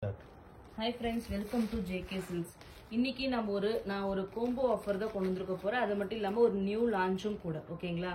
Hi friends, welcome to JK Silks. இன்னைக்கு நான் ஒரு கோம்போ ஆஃபர் தான் கொண்டு வந்திருக்க போறேன். அது மட்டும் இல்லாம ஒரு நியூ லான்ச்சும் கூட. ஓகேங்களா?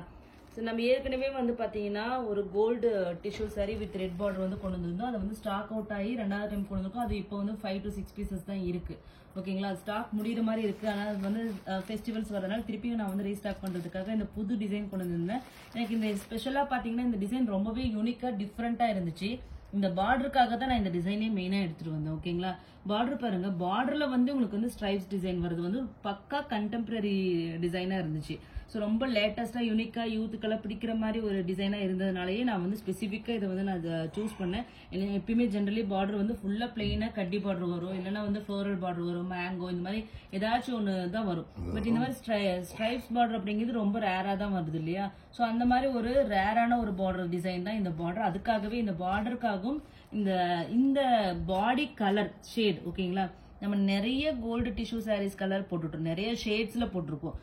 சோ நம்ம ஏற்கனவே பாத்தீங்கன்னா ஒரு gold tissue saree with red border கொண்டு வந்திருந்தோம். அது ஸ்டாக் அவுட் ஆகி ரெண்டாவது டைம் கொண்டு வந்திருக்கோம். அது இப்போ 5 to 6 பீசஸ் தான் இருக்கு. ஓகேங்களா? ஸ்டாக் முடியற மாதிரி இருக்கு. ஆனா அது ஃபெஸ்டிவல்ஸ் வரதுனால திருப்பியும் நான் ரீஸ்டாக் பண்றதுக்காக இந்த புது டிசைன் கொண்டு வந்திருந்தேன். எனக்கு இந்த ஸ்பெஷலா பாத்தீங்கன்னா இந்த டிசைன் ரொம்பவே யூனிக்கா டிஃபரெண்டா இருந்துச்சு. இந்த பார்டருக்காக தான் நான் இந்த டிசைனே மெயினா எடுத்துட்டு வந்தேன். ஓகேங்களா? பார்டர் பாருங்க, பார்டர்ல உங்களுக்கு ஸ்ட்ரைப்ஸ் டிசைன் வருது பக்கா கண்டெம்பரரி டிசைனா இருந்துச்சு. ஸோ ரொம்ப லேட்டஸ்டா யூனிக்கா யூத்துக்கெல்லாம் பிடிக்கிற மாதிரி ஒரு டிசைனா இருந்ததுனாலயே நான் ஸ்பெசிஃபிக்கா இதை நான் சூஸ் பண்ணேன். எப்பயுமே ஜென்ரலி பார்டர் ஃபுல்லா பிளெயினா கட்டி பார்டர் வரும், இல்லைன்னா ஃப்ளோரல் பார்டர் வரும், மேங்கோ இந்த மாதிரி ஏதாச்சும் ஒன்று தான் வரும். பட் இந்த மாதிரி ஸ்ட்ரைப்ஸ் பார்டர் அப்படிங்கிறது ரொம்ப ரேரா தான் வருது இல்லையா? ஸோ அந்த மாதிரி ஒரு ரேரான ஒரு பார்டர் டிசைன் தான் இந்த பார்டர். அதுக்காகவே இந்த பார்டருக்காகவும் இந்த பாடி கலர் ஷேட். ஓகேங்களா? நம்ம நிறைய கோல்டு டிஷ்யூ சாரீஸ் கலர் போட்டுட்டோம், நிறைய ஷேட்ஸ்ல போட்டிருக்கோம்.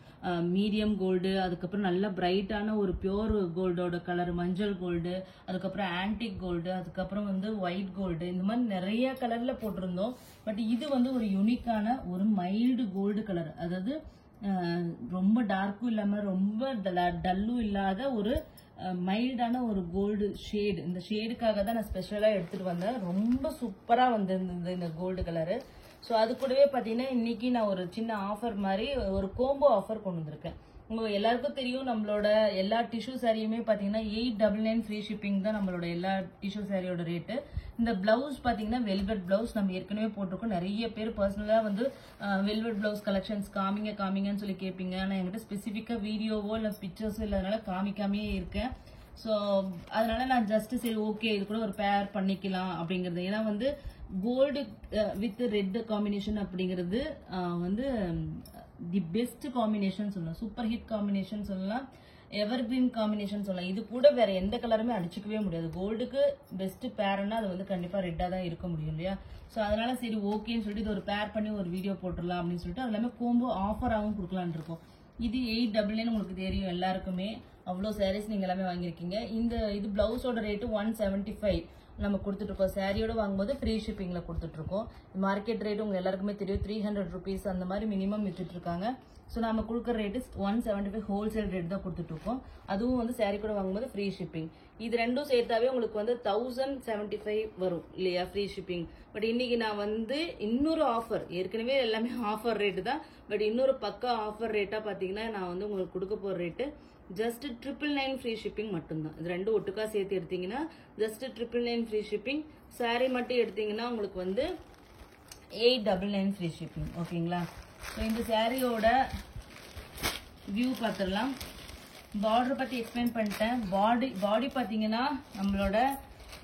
மீடியம் கோல்டு, அதுக்கப்புறம் நல்ல பிரைட்டான ஒரு பியோர் கோல்டோட கலர், மஞ்சள் கோல்டு, அதுக்கப்புறம் ஆன்டிக் கோல்டு, அதுக்கப்புறம் ஒயிட் கோல்டு, இந்த மாதிரி நிறைய கலர்ல போட்டிருந்தோம். பட் இது ஒரு யூனிக்கான ஒரு மைல்டு கோல்டு கலர். அதாவது ரொம்ப டார்க்கும் இல்லாம ரொம்ப டல்லும் இல்லாத ஒரு மைல்டான ஒரு கோல்டு ஷேடு. இந்த ஷேடுக்காக தான் நான் ஸ்பெஷலா எடுத்துட்டு வந்தேன். ரொம்ப சூப்பரா வந்திருந்தது இந்த கோல்டு கலரு. ஸோ அது கூடவே பார்த்தீங்கன்னா இன்னைக்கு நான் ஒரு சின்ன ஆஃபர் மாதிரி ஒரு கோம்போ ஆஃபர் கொண்டு வந்திருக்கேன். உங்க எல்லாருக்கும் தெரியும், நம்மளோட எல்லா டிஷ்யூ சாரியுமே பார்த்தீங்கன்னா 899 ஃப்ரீ ஷிப்பிங் தான் நம்மளோட எல்லா டிஷ்யூ சாரியோட ரேட்டு. இந்த பிளவுஸ் பார்த்தீங்கன்னா வெல்வெட் பிளவுஸ் நம்ம ஏற்கனவே போட்டிருக்கோம். நிறைய பேர் பர்சனலா வெல்வெட் பிளவுஸ் கலெக்ஷன்ஸ் காமிங்கன்னு சொல்லி கேட்பீங்க. ஆனால் என்கிட்ட ஸ்பெசிஃபிக்கா வீடியோவோ இல்லை பிக்சர்ஸோ இல்லாதனால காமிக்காமையே இருக்கேன். ஸோ அதனால நான் ஜஸ்ட் சரி ஓகே இது கூட ஒரு பேர் பண்ணிக்கலாம் அப்படிங்கிறது. ஏன்னா கோல்டு வித் ரெட் காம்பினேஷன் அப்படிங்கிறது தி பெஸ்ட் காம்பினேஷன் சொல்லலாம், சூப்பர் ஹிட் காம்பினேஷன் சொல்லலாம், எவர் கிரீன் காம்பினேஷன் சொல்லலாம். இது கூட வேற எந்த கலருமே அடிச்சுக்கவே முடியாது. கோல்டுக்கு பெஸ்ட் பேர்னா அது கண்டிப்பா ரெட்டா தான் இருக்க முடியும் இல்லையா? ஸோ அதனால சரி ஓகேன்னு சொல்லிட்டு இது ஒரு பேர் பண்ணி ஒரு வீடியோ போட்டுடலாம் அப்படின்னு சொல்லிட்டு அது எல்லாமே கோம்போ ஆஃபராகவும் கொடுக்கலான் இருக்கோம். இது 899 உங்களுக்கு தெரியும் எல்லாருக்குமே. அவ்வளோ சாரீஸ் நீங்க எல்லாமே வாங்கியிருக்கீங்க. இது பிளவுஸோட ரேட்டு 175 நம்ம கொடுத்துட்டு இருக்கோம். சாரியோட வாங்கும்போது ஃப்ரீ ஷிப்பிங்ல கொடுத்துட்டு இருக்கோம். மார்க்கெட் ரேட் உங்க எல்லாருக்குமே தெரியும், 300 rupees அந்த மாதிரி மினிமம் வித்துட்டு இருக்காங்க. ஸோ நம்ம கொடுக்குற ரேட்டு 175 ஹோல்சேல் ரேட் தான் கொடுத்துட்டு இருக்கோம். அதுவும் சாரி கூட வாங்கும்போது ஃப்ரீ ஷிப்பிங். இது ரெண்டும் சேர்த்தாவே உங்களுக்கு 1075 வரும் இல்லையா ஃப்ரீ ஷிப்பிங். பட் இன்னைக்கு நான் இன்னொரு ஆஃபர், ஏற்கனவே எல்லாமே ஆஃபர் ரேட்டு தான், பட் இன்னொரு பக்கா ஆஃபர் ரேட்டா பாத்தீங்கன்னா நான் உங்களுக்கு கொடுக்க போற ரேட்டு ஜஸ்ட் 999 ஃப்ரீ ஷிப்பிங் மட்டும்தான். இது ரெண்டும் ஒட்டுக்கா சேர்த்து எடுத்தீங்கன்னா ஜஸ்ட் 999 ஃப்ரீ ஷிப்பிங். சாரி மட்டும் எடுத்தீங்கன்னா உங்களுக்கு 899 ஃப்ரீ ஷிப்பிங். ஓகேங்களா? ஸோ இந்த சாரியோட வியூ பார்த்துடலாம். பார்டர் பத்தி எக்ஸ்பிளைன் பண்ணிட்டேன். பாடி பார்த்தீங்கன்னா நம்மளோட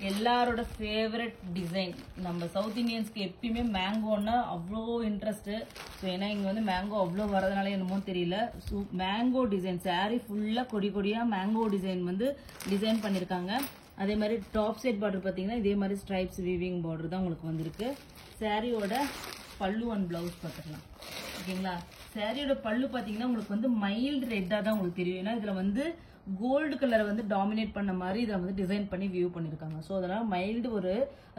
எல்லாரோட ஃபேவரட் டிசைன். நம்ம சவுத் இந்தியன்ஸ்க்கு எப்பயுமே மேங்கோன்னா அவ்வளோ இன்ட்ரெஸ்ட். ஸோ ஏன்னா இங்கே மேங்கோ அவ்வளோ வரதுனால என்னமோ தெரியல. ஸோ மேங்கோ டிசைன் சாரி ஃபுல்லாக கொடியாக மேங்கோ டிசைன் டிசைன் பண்ணியிருக்காங்க. அதே மாதிரி டாப் சைட் பார்டர் பார்த்தீங்கன்னா இதே மாதிரி ஸ்ட்ரைப்ஸ் வீவிங் பார்டர் தான் உங்களுக்கு வந்திருக்கு. சாரியோட பல்லு அண்ட் பிளவுஸ் பார்த்துக்கலாம். ஓகேங்களா? சாரியோட பல்லு பார்த்தீங்கன்னா உங்களுக்கு மைல்டு ரெட்டாக தான் உங்களுக்கு தெரியும். ஏன்னா இதில் கோல்டு கலரை டாமினேட் பண்ண மாதிரி இதை டிசைன் பண்ணி வியூ பண்ணிருக்காங்க. ஸோ அதனால மைல்டு ஒரு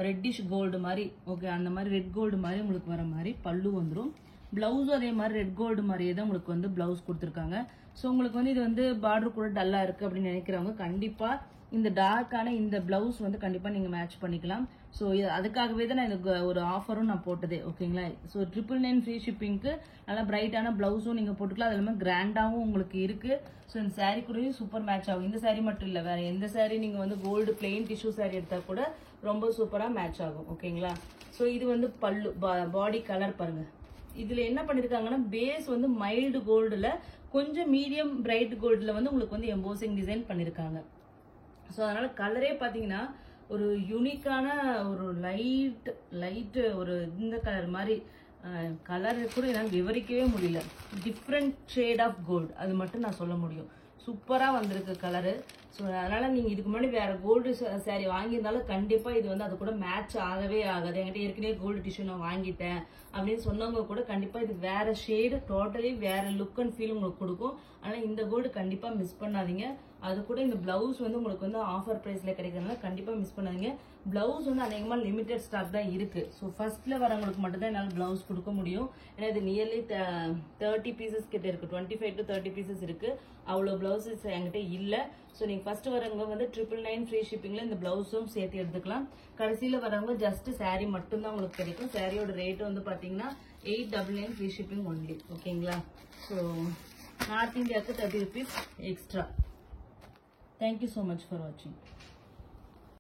ரெட்டிஷ் கோல்டு மாதிரி, ஓகே அந்த மாதிரி ரெட் கோல்டு மாதிரி உங்களுக்கு வர மாதிரி பல்லு வந்துடும். பிளவுஸும் அதே மாதிரி ரெட் கோல்டு மாதிரியே தான் உங்களுக்கு பிளவுஸ் கொடுத்துருக்காங்க. ஸோ உங்களுக்கு இது பார்டர் கூட டல்லா இருக்கு அப்படின்னு நினைக்கிறவங்க கண்டிப்பா இந்த டார்க்கான இந்த பிளவுஸ் கண்டிப்பா நீங்க மேட்ச் பண்ணிக்கலாம். ஸோ அதுக்காகவே தான் நான் இதுக்கு ஒரு ஆஃபரும் நான் போட்டதே. ஓகேங்களா? ஸோ 999 ஃப்ரீ ஷிப்பிங்க்கு நல்லா பிரைட்டான பிளவுஸும் நீங்க போட்டுக்கலாம். அது இல்லாமல் கிராண்டாவும் உங்களுக்கு இருக்கு. ஸோ இந்த சாரீ கூடயும் சூப்பர் மேட்ச் ஆகும். இந்த சாரீ மட்டும் இல்லை, வேற எந்த சாரீ நீங்க கோல்டு பிளெயின் டிஷ்யூ சாரீ எடுத்தா கூட ரொம்ப சூப்பரா மேட்ச் ஆகும். ஓகேங்களா? ஸோ இது பல்லு பாடி கலர் பாருங்க. இதுல என்ன பண்ணிருக்காங்கன்னா பேஸ் மைல்டு கோல்டுல கொஞ்சம் மீடியம் பிரைட் கோல்டுல உங்களுக்கு எம்போசிங் டிசைன் பண்ணிருக்காங்க. ஸோ அதனால கலரே பாத்தீங்கன்னா ஒரு யூனிக்கான ஒரு லைட் ஒரு இந்த கலர் மாதிரி கலர் கூட என்னால் விவரிக்கவே முடியல. டிஃப்ரெண்ட் ஷேட் ஆஃப் கோல்டு அது மட்டும் நான் சொல்ல முடியும். சூப்பரா வந்திருக்கு கலரு. ஸோ அதனால நீங்க இதுக்கு முன்னாடி வேற கோல்டு சாரி வாங்கியிருந்தாலும் கண்டிப்பா இது அது கூட மேட்ச் ஆகவே ஆகாது. என்கிட்ட ஏற்கனவே கோல்டு டிஷ்யூ நான் வாங்கிட்டேன் அப்படின்னு சொன்னவங்க கூட கண்டிப்பா இது வேற ஷேடு, டோட்டலி வேற லுக் அண்ட் ஃபீல் உங்களுக்கு கொடுக்கும். அதனால இந்த கோல்டு கண்டிப்பா மிஸ் பண்ணாதீங்க. அது கூட இந்த பிளவுஸ் வந்து உங்களுக்கு வந்து ஆஃபர் பிரைஸ்ல கிடைக்கிறதுனால கண்டிப்பா மிஸ் பண்ணாதீங்க. பிளவுஸ் வந்து அநேகமா லிமிடெட் ஸ்டாக் தான் இருக்கு. ஸோ ஃபர்ஸ்ட்ல வரவங்களுக்கு மட்டும் தான் என்னால் பிளவுஸ் கொடுக்க முடியும். ஏன்னா இது நியர்லி 30 பீசஸ் கிட்ட இருக்கு, 25 to 30 பீசஸ் இருக்கு. அவ்வளோ பிளவுசஸ் என்கிட்ட இல்லை. ஸோ நீங்க ஃபர்ஸ்ட் வரவங்க வந்து 999 ஃப்ரீ ஷிப்பிங்ல இந்த பிளவுஸும் சேர்த்து எடுத்துக்கலாம். கடைசியில வரவங்க ஜஸ்ட் saree மட்டும் தான் உங்களுக்கு கிடைக்கும். சாரியோட ரேட் வந்து பாத்தீங்கன்னா 899 ஃப்ரீ ஷிப்பிங் ஒன்லி. ஓகேங்களா? ஸோ நார்த் இந்தியாவுக்கு 30 rupees extra. Thank you so much for watching.